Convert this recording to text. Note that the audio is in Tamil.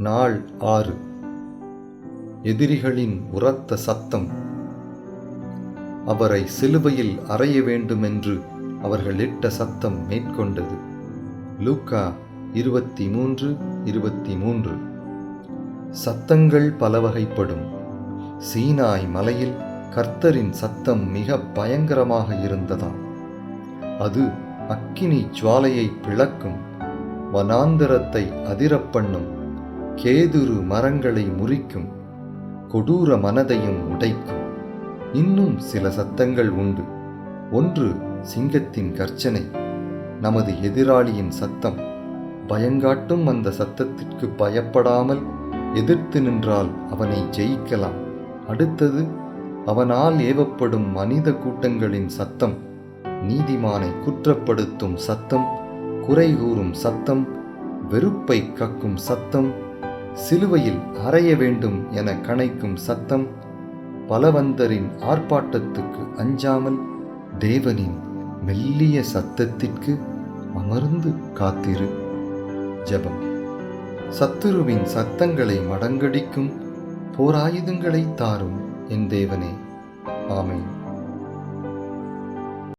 நாள் 6. எதிரிகளின் உரத்த சத்தம். அவரை சிலுவையில் அறைய வேண்டுமென்று அவர்கள் இட்ட சத்தம் மேற்கொண்டது. லூக்கா 23:23. சத்தங்கள் பலவகைப்படும். சீனாய் மலையில் கர்த்தரின் சத்தம் மிக பயங்கரமாக இருந்ததாம். அது அக்கினி ஜுவாலையை பிளக்கும், வனாந்தரத்தை அதிரப்பண்ணும், கேதுரு மரங்களை முறிக்கும், கொடூர மனதையும் உடைக்கும். இன்னும் சில சத்தங்கள் உண்டு. ஒன்று சிங்கத்தின் கர்ச்சனை, நமது எதிராளியின் சத்தம். பயங்காட்டும் அந்த சத்தத்திற்கு பயப்படாமல் எதிர்த்து நின்றால் அவனை ஜெயிக்கலாம். அடுத்தது அவனால் ஏவப்படும் மனித கூட்டங்களின் சத்தம். நீதிமானை குற்றப்படுத்தும் சத்தம், குறை கூறும் சத்தம், வெறுப்பை கக்கும் சத்தம், சிலுவையில் அறைய வேண்டும் என கனைக்கும் சத்தம். பலவந்தரின் ஆர்ப்பாட்டத்துக்கு அஞ்சாமல் தேவனின் மெல்லிய சத்தத்திற்கு அமர்ந்து காத்திரு. ஜெபம். சத்துருவின் சத்தங்களை மடங்கடிக்கும் போராயுதங்களை தாரும் என் தேவனே. ஆமென்.